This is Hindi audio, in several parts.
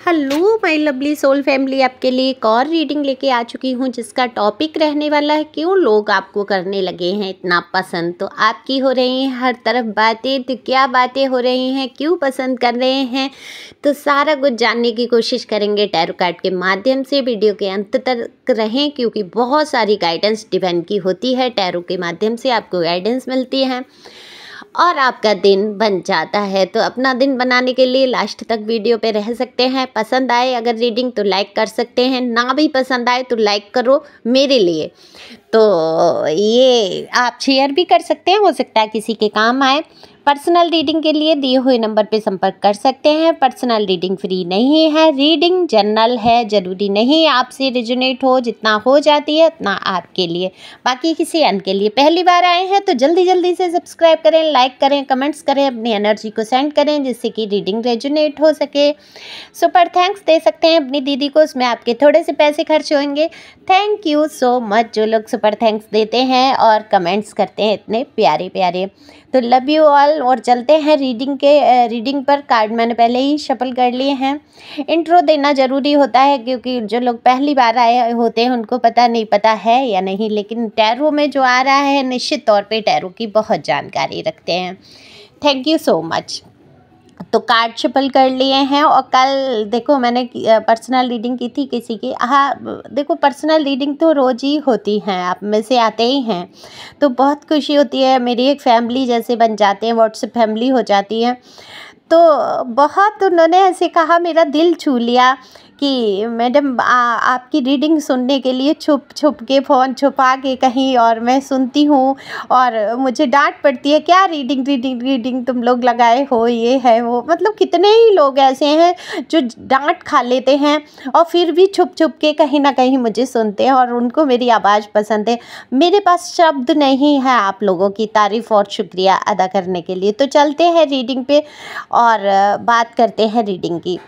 Hello my lovely soul family, आपके लिए एक और रीडिंग लेके आ चुकी हूँ जिसका टॉपिक रहने वाला है क्यों लोग आपको करने लगे हैं इतना पसंद। तो आपकी हो रही हैं हर तरफ बातें, तो क्या बातें हो रही हैं, क्यों पसंद कर रहे हैं, तो सारा कुछ जानने की कोशिश करेंगे टैरो कार्ड के माध्यम से। वीडियो के अंत तक रहें क्योंकि बहुत सारी गाइडेंस डिवाइन की होती है। टैरो के माध्यम से आपको गाइडेंस मिलती है और आपका दिन बन जाता है। तो अपना दिन बनाने के लिए लास्ट तक वीडियो पे रह सकते हैं। पसंद आए अगर रीडिंग तो लाइक कर सकते हैं, ना भी पसंद आए तो लाइक करो मेरे लिए। तो ये आप शेयर भी कर सकते हैं, हो सकता है किसी के काम आए। पर्सनल रीडिंग के लिए दिए हुए नंबर पे संपर्क कर सकते हैं। पर्सनल रीडिंग फ्री नहीं है, रीडिंग जनरल है, ज़रूरी नहीं आपसे रिजोनेट हो, जितना हो जाती है उतना आपके लिए, बाकी किसी अन्य के लिए। पहली बार आए हैं तो जल्दी जल्दी से सब्सक्राइब करें, लाइक करें, कमेंट्स करें, अपनी एनर्जी को सेंड करें जिससे कि रीडिंग रेजोनेट हो सके। सुपर थैंक्स दे सकते हैं अपनी दीदी को, उसमें आपके थोड़े से पैसे खर्च होंगे। थैंक यू सो मच जो लोग सुपर थैंक्स देते हैं और कमेंट्स करते हैं इतने प्यारे प्यारे। तो लव यू ऑल। और चलते हैं रीडिंग पर। कार्ड मैंने पहले ही शफल कर लिए हैं। इंट्रो देना ज़रूरी होता है क्योंकि जो लोग पहली बार आए होते हैं उनको पता है या नहीं, लेकिन टैरो में जो आ रहा है निश्चित तौर पे टैरो की बहुत जानकारी रखते हैं। Thank you so much. तो कार्ड शफल कर लिए हैं और कल देखो मैंने पर्सनल रीडिंग की थी किसी की। हाँ देखो, पर्सनल रीडिंग तो रोज़ ही होती हैं, आप में से आते ही हैं, तो बहुत खुशी होती है। मेरी एक फैमिली जैसे बन जाते हैं, व्हाट्सएप फैमिली हो जाती है। तो बहुत उन्होंने ऐसे कहा, मेरा दिल छू लिया कि मैडम आपकी रीडिंग सुनने के लिए छुप छुप के फ़ोन छुपा के कहीं और मैं सुनती हूँ और मुझे डांट पड़ती है, क्या रीडिंग तुम लोग लगाए हो, ये है वो। मतलब कितने ही लोग ऐसे हैं जो डांट खा लेते हैं और फिर भी छुप छुप के कहीं ना कहीं मुझे सुनते हैं और उनको मेरी आवाज़ पसंद है। मेरे पास शब्द नहीं है आप लोगों की तारीफ़ और शुक्रिया अदा करने के लिए। तो चलते हैं रीडिंग पे और बात करते हैं रीडिंग की।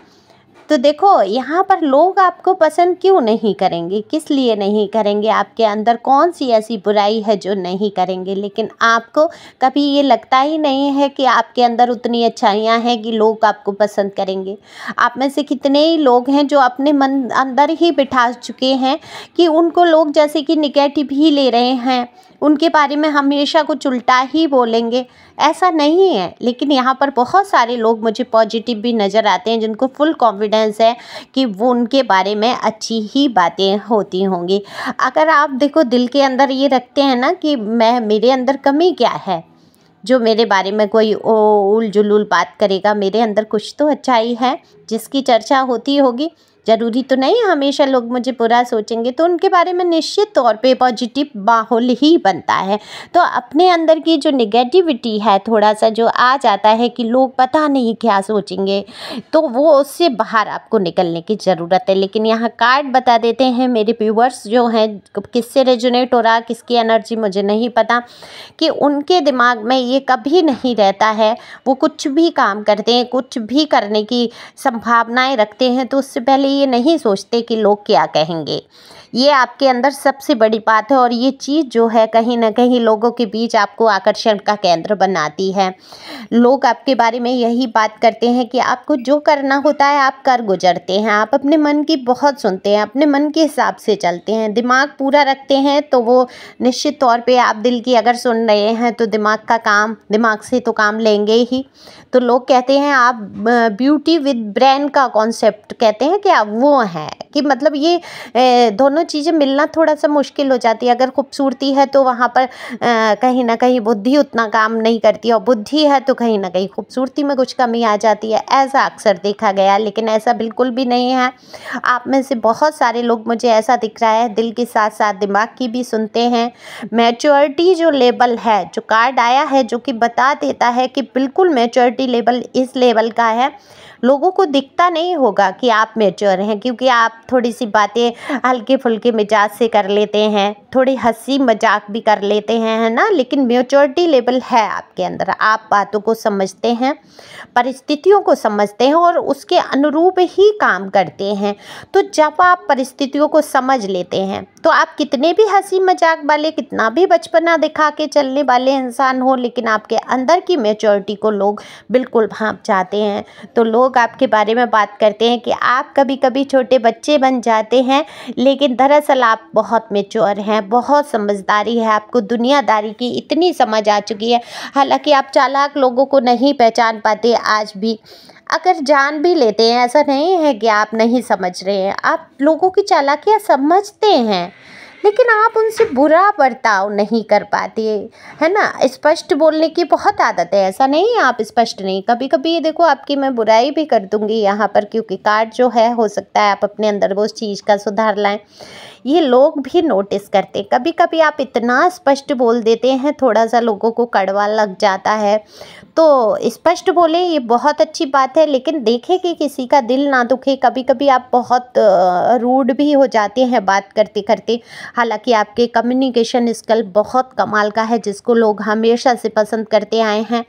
तो देखो यहाँ पर लोग आपको पसंद क्यों नहीं करेंगे, किस लिए नहीं करेंगे, आपके अंदर कौन सी ऐसी बुराई है जो नहीं करेंगे। लेकिन आपको कभी ये लगता ही नहीं है कि आपके अंदर उतनी अच्छाइयाँ हैं कि लोग आपको पसंद करेंगे। आप में से कितने ही लोग हैं जो अपने मन अंदर ही बिठा चुके हैं कि उनको लोग जैसे कि निगेटिव ही ले रहे हैं, उनके बारे में हमेशा कुछ उल्टा ही बोलेंगे। ऐसा नहीं है, लेकिन यहाँ पर बहुत सारे लोग मुझे पॉजिटिव भी नज़र आते हैं जिनको फुल कॉन्फिडेंस है कि वो उनके बारे में अच्छी ही बातें होती होंगी। अगर आप देखो दिल के अंदर ये रखते हैं ना कि मेरे अंदर कमी क्या है, जो मेरे बारे में कोई उल जुलूल बात करेगा, मेरे अंदर कुछ तो अच्छाई है जिसकी चर्चा होती होगी। ज़रूरी तो नहीं हमेशा लोग मुझे बुरा सोचेंगे, तो उनके बारे में निश्चित तौर पे पॉजिटिव माहौल ही बनता है। तो अपने अंदर की जो नेगेटिविटी है, थोड़ा सा जो आ जाता है कि लोग पता नहीं क्या सोचेंगे, तो वो उससे बाहर आपको निकलने की ज़रूरत है। लेकिन यहाँ कार्ड बता देते हैं मेरे व्यूवर्स जो हैं, किससे रेजोनेट हो रहा, किसकी एनर्जी मुझे नहीं पता, कि उनके दिमाग में ये कभी नहीं रहता है। वो कुछ भी काम करते हैं, कुछ भी करने की संभावनाएं रखते हैं, तो उससे पहले ये नहीं सोचते कि लोग क्या कहेंगे। ये आपके अंदर सबसे बड़ी बात है और ये चीज़ जो है कहीं ना कहीं लोगों के बीच आपको आकर्षण का केंद्र बनाती है। लोग आपके बारे में यही बात करते हैं कि आपको जो करना होता है आप कर गुजरते हैं, आप अपने मन की बहुत सुनते हैं, अपने मन के हिसाब से चलते हैं, दिमाग पूरा रखते हैं। तो वो निश्चित तौर पे आप दिल की अगर सुन रहे हैं तो दिमाग से तो काम लेंगे ही। तो लोग कहते हैं आप ब्यूटी विद ब्रेन का कॉन्सेप्ट कहते हैं कि आप वो हैं, कि मतलब ये दोनों चीज़ें मिलना थोड़ा सा मुश्किल हो जाती है। अगर खूबसूरती है तो वहाँ पर कहीं ना कहीं बुद्धि उतना काम नहीं करती, और बुद्धि है तो कहीं ना कहीं खूबसूरती में कुछ कमी आ जाती है। ऐसा अक्सर देखा गया, लेकिन ऐसा बिल्कुल भी नहीं है। आप में से बहुत सारे लोग मुझे ऐसा दिख रहा है दिल के साथ साथ दिमाग की भी सुनते हैं। मैच्योरिटी जो लेवल है, जो कार्ड आया है जो कि बता देता है कि बिल्कुल मैच्योरिटी लेवल इस लेवल का है। लोगों को दिखता नहीं होगा कि आप मैच्योर हैं क्योंकि आप थोड़ी सी बातें हल्के फुल्के मिजाज से कर लेते हैं, थोड़ी हंसी मजाक भी कर लेते हैं, है ना, लेकिन मैच्योरिटी लेवल है आपके अंदर। आप बातों को समझते हैं, परिस्थितियों को समझते हैं और उसके अनुरूप ही काम करते हैं। तो जब आप परिस्थितियों को समझ लेते हैं तो आप कितने भी हंसी मजाक वाले, कितना भी बचपना दिखा के चलने वाले इंसान हो, लेकिन आपके अंदर की मैच्योरिटी को लोग बिल्कुल भांप जाते हैं। तो लोग आपके बारे में बात करते हैं कि आप कभी कभी छोटे बच्चे बन जाते हैं, लेकिन दरअसल आप बहुत मैच्योर हैं, बहुत समझदारी है, आपको दुनियादारी की इतनी समझ आ चुकी है। हालांकि आप चालाक लोगों को नहीं पहचान पाते आज भी, अगर जान भी लेते हैं, ऐसा नहीं है कि आप नहीं समझ रहे हैं, आप लोगों की चालाकियाँ समझते हैं, लेकिन आप उनसे बुरा बर्ताव नहीं कर पाते, है ना। स्पष्ट बोलने की बहुत आदत है, ऐसा नहीं है आप स्पष्ट नहीं। कभी कभी ये देखो, आपकी मैं बुराई भी कर दूंगी यहाँ पर, क्योंकि कार्ड जो है, हो सकता है आप अपने अंदर वो चीज़ का सुधार लाएं। ये लोग भी नोटिस करते, कभी कभी आप इतना स्पष्ट बोल देते हैं, थोड़ा सा लोगों को कड़वा लग जाता है। तो स्पष्ट बोले, ये बहुत अच्छी बात है, लेकिन देखें कि किसी का दिल ना दुखे। कभी कभी आप बहुत रूड भी हो जाते हैं बात करते करते। हालांकि आपके कम्युनिकेशन स्किल बहुत कमाल का है, जिसको लोग हमेशा से पसंद करते आए हैं,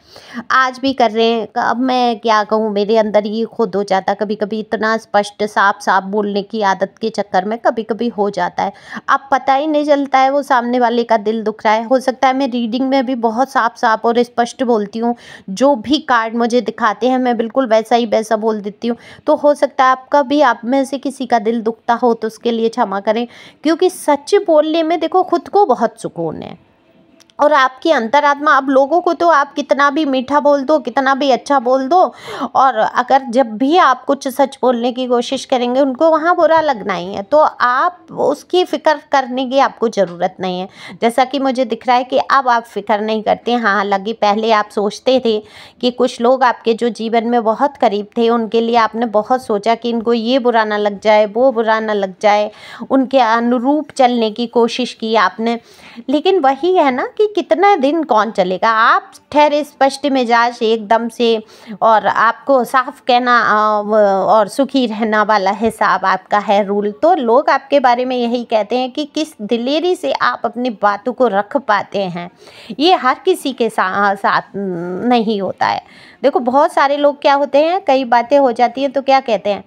आज भी कर रहे हैं। अब मैं क्या कहूँ, मेरे अंदर ये खुद हो जाता कभी कभी, इतना स्पष्ट साफ साफ बोलने की आदत के चक्कर में कभी कभी हो जाता है। अब पता ही नहीं चलता है वो सामने वाले का दिल दुख रहा है। हो सकता है मैं रीडिंग में भी बहुत साफ साफ और स्पष्ट बोलती हूँ, जो भी कार्ड मुझे दिखाते हैं मैं बिल्कुल वैसा ही वैसा बोल देती हूँ। तो हो सकता है आपका भी, आप में से किसी का दिल दुखता हो तो उसके लिए क्षमा करें, क्योंकि सच बोलने में देखो खुद को बहुत सुकून है। और आपकी अंतरात्मा, अब लोगों को तो आप कितना भी मीठा बोल दो, कितना भी अच्छा बोल दो, और अगर जब भी आप कुछ सच बोलने की कोशिश करेंगे, उनको वहाँ बुरा लगना ही है। तो आप उसकी फ़िक्र करने की आपको ज़रूरत नहीं है। जैसा कि मुझे दिख रहा है कि अब आप फ़िक्र नहीं करते। हाँ, हालांकि पहले आप सोचते थे कि कुछ लोग आपके जो जीवन में बहुत करीब थे, उनके लिए आपने बहुत सोचा कि इनको ये बुरा ना लग जाए, वो बुरा ना लग जाए, उनके अनुरूप चलने की कोशिश की आपने। लेकिन वही है ना कि कितना दिन कौन चलेगा। आप ठहरे स्पष्ट मिजाज एकदम से, और आपको साफ कहना और सुखी रहना वाला हिसाब आपका है रूल। तो लोग आपके बारे में यही कहते हैं कि किस दिलेरी से आप अपनी बातों को रख पाते हैं। ये हर किसी के साथ नहीं होता है। देखो, बहुत सारे लोग क्या होते हैं, कई बातें हो जाती हैं तो क्या कहते हैं,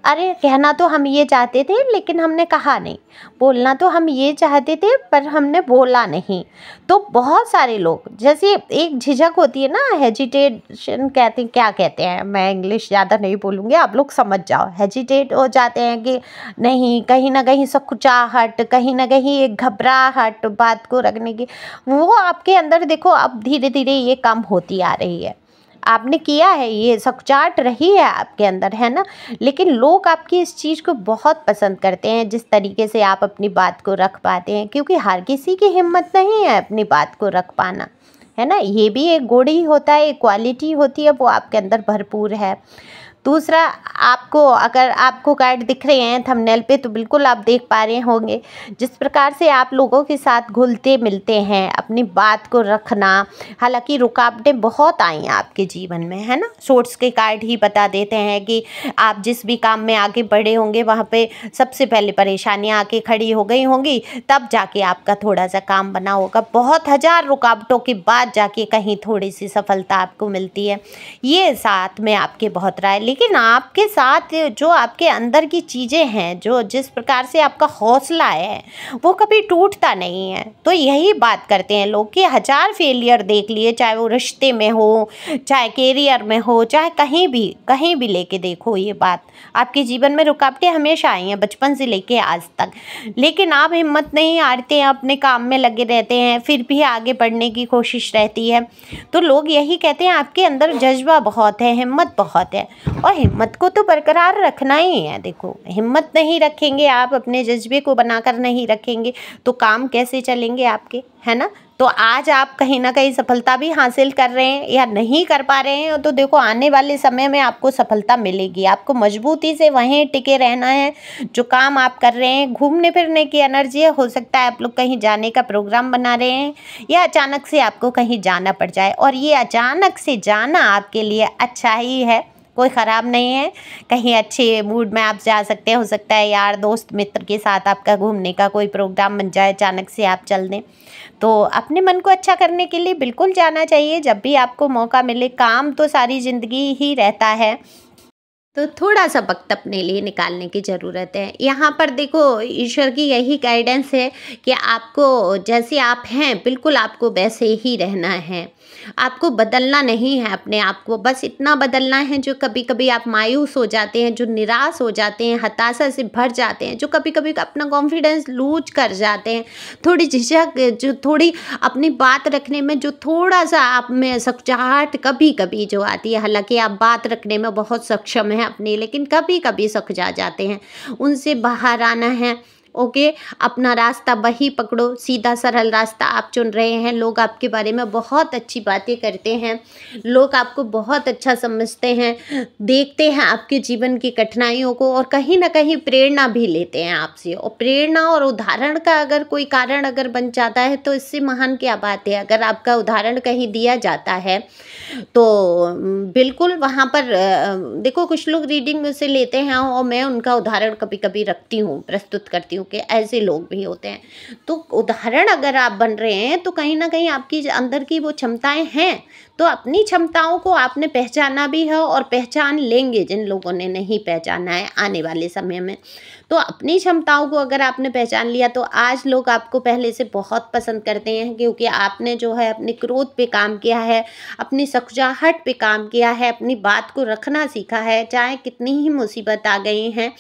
अरे कहना तो हम ये चाहते थे लेकिन हमने कहा नहीं, बोलना तो हम ये चाहते थे पर हमने बोला नहीं। तो बहुत सारे लोग, जैसे एक झिझक होती है ना, हेजिटेशन कहते हैं, क्या कहते हैं, मैं इंग्लिश ज़्यादा नहीं बोलूँगी, आप लोग समझ जाओ। हेजिटेट हो जाते हैं कि नहीं, कहीं ना कहीं सकुचाहट, कहीं ना कहीं एक घबराहट बात को रखने की, वो आपके अंदर देखो अब धीरे धीरे ये कम होती आ रही है। आपने किया है, ये सकुचाहट रही है आपके अंदर, है ना। लेकिन लोग आपकी इस चीज़ को बहुत पसंद करते हैं, जिस तरीके से आप अपनी बात को रख पाते हैं, क्योंकि हर किसी की हिम्मत नहीं है अपनी बात को रख पाना, है ना। ये भी एक गुण ही होता है, एक क्वालिटी होती है, वो आपके अंदर भरपूर है। दूसरा, आपको अगर आपको कार्ड दिख रहे हैं थंबनेल पे तो बिल्कुल आप देख पा रहे होंगे जिस प्रकार से आप लोगों के साथ घुलते मिलते हैं, अपनी बात को रखना। हालांकि रुकावटें बहुत आई हैं आपके जीवन में, है ना। सोर्स के कार्ड ही बता देते हैं कि आप जिस भी काम में आगे बढ़े होंगे वहाँ पे सबसे पहले परेशानियाँ आके खड़ी हो गई होंगी, तब जाके आपका थोड़ा सा काम बना होगा। बहुत हज़ार रुकावटों के बाद जाके कहीं थोड़ी सी सफलता आपको मिलती है। ये साथ में आपके बहुत रहा है, लेकिन आपके साथ जो आपके अंदर की चीज़ें हैं, जो जिस प्रकार से आपका हौसला है, वो कभी टूटता नहीं है। तो यही बात करते हैं लोग कि हज़ार फेलियर देख लिए, चाहे वो रिश्ते में हो, चाहे कैरियर में हो, चाहे कहीं भी लेके देखो, ये बात आपके जीवन में रुकावटें हमेशा आई हैं, बचपन से लेके आज तक। लेकिन आप हिम्मत नहीं हारते हैं, अपने काम में लगे रहते हैं, फिर भी आगे बढ़ने की कोशिश रहती है। तो लोग यही कहते हैं आपके अंदर जज्बा बहुत है, हिम्मत बहुत है, और हिम्मत को तो बरकरार रखना ही है। देखो, हिम्मत नहीं रखेंगे आप, अपने जज्बे को बनाकर नहीं रखेंगे, तो काम कैसे चलेंगे आपके, है ना। तो आज आप कहीं ना कहीं सफलता भी हासिल कर रहे हैं या नहीं कर पा रहे हैं, तो देखो आने वाले समय में आपको सफलता मिलेगी। आपको मजबूती से वहीं टिके रहना है जो काम आप कर रहे हैं। घूमने फिरने की एनर्जी है, हो सकता है आप लोग कहीं जाने का प्रोग्राम बना रहे हैं, या अचानक से आपको कहीं जाना पड़ जाए, और ये अचानक से जाना आपके लिए अच्छा ही है, कोई ख़राब नहीं है। कहीं अच्छे मूड में आप जा सकते हैं, हो सकता है यार दोस्त मित्र के साथ आपका घूमने का कोई प्रोग्राम बन जाए, अचानक से आप चल दें। तो अपने मन को अच्छा करने के लिए बिल्कुल जाना चाहिए जब भी आपको मौका मिले। काम तो सारी ज़िंदगी ही रहता है, तो थोड़ा सा वक्त अपने लिए निकालने की ज़रूरत है। यहाँ पर देखो, ईश्वर की यही गाइडेंस है कि आपको जैसे आप हैं बिल्कुल आपको वैसे ही रहना है। आपको बदलना नहीं है अपने आप को, बस इतना बदलना है जो कभी कभी आप मायूस हो जाते हैं, जो निराश हो जाते हैं, हताशा से भर जाते हैं, जो कभी कभी अपना कॉन्फिडेंस लूज कर जाते हैं, थोड़ी झिझक, जो थोड़ी अपनी बात रखने में जो थोड़ा सा आप में सकचाहट कभी कभी जो आती है। हालांकि आप बात रखने में बहुत सक्षम हैं अपनी, लेकिन कभी कभी सकजा जाते हैं, उनसे बाहर आना है। ओके, अपना रास्ता वही पकड़ो, सीधा सरल रास्ता आप चुन रहे हैं। लोग आपके बारे में बहुत अच्छी बातें करते हैं, लोग आपको बहुत अच्छा समझते हैं, देखते हैं आपके जीवन की कठिनाइयों को और कहीं ना कहीं प्रेरणा भी लेते हैं आपसे। और प्रेरणा और उदाहरण का अगर कोई कारण अगर बन जाता है तो इससे महान क्या बात है। अगर आपका उदाहरण कहीं दिया जाता है तो बिल्कुल वहाँ पर देखो, कुछ लोग रीडिंग से लेते हैं और मैं उनका उदाहरण कभी कभी रखती हूँ, प्रस्तुत करती हूँ कि ऐसे लोग भी होते हैं। तो उदाहरण अगर आप बन रहे हैं तो कहीं ना कहीं आपकी अंदर की वो क्षमताएं हैं, तो अपनी क्षमताओं को आपने पहचाना भी है और पहचान लेंगे जिन लोगों ने नहीं पहचाना है आने वाले समय में। तो अपनी क्षमताओं को अगर आपने पहचान लिया तो आज लोग आपको पहले से बहुत पसंद करते हैं, क्योंकि आपने जो है अपने क्रोध पे काम किया है, अपनी सकचाहट पे काम किया है, अपनी बात को रखना सीखा है। चाहे कितनी ही मुसीबत आ गई हैं,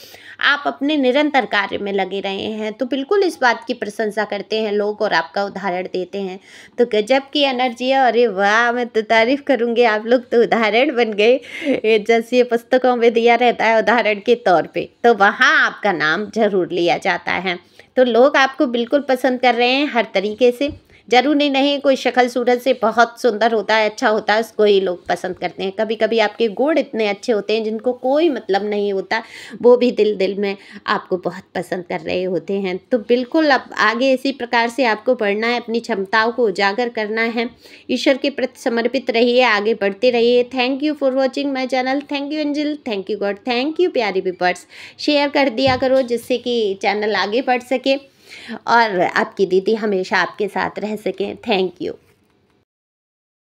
आप अपने निरंतर कार्य में लगे रहे हैं, तो बिल्कुल इस बात की प्रशंसा करते हैं लोग और आपका उदाहरण देते हैं। तो गजब की एनर्जी है। अरे वाह, मैं तो तारीफ करूँगी, आप लोग तो उदाहरण बन गए। जैसे पुस्तकों में दिया रहता है उदाहरण के तौर पे, तो वहाँ आपका नाम जरूर लिया जाता है। तो लोग आपको बिल्कुल पसंद कर रहे हैं हर तरीके से। जरूरी नहीं कोई शक्ल सूरत से बहुत सुंदर होता है, अच्छा होता है, उसको ही लोग पसंद करते हैं। कभी कभी आपके गुण इतने अच्छे होते हैं जिनको कोई मतलब नहीं होता, वो भी दिल दिल में आपको बहुत पसंद कर रहे होते हैं। तो बिल्कुल अब आगे इसी प्रकार से आपको बढ़ना है, अपनी क्षमताओं को उजागर करना है, ईश्वर के प्रति समर्पित रहिए, आगे बढ़ते रहिए। Thank you for watching my channel. Thank you angel, thank you God, thank you प्यारी व्यूअर्स। शेयर कर दिया करो जिससे कि चैनल आगे बढ़ सके और आपकी दीदी हमेशा आपके साथ रह सकें। Thank you.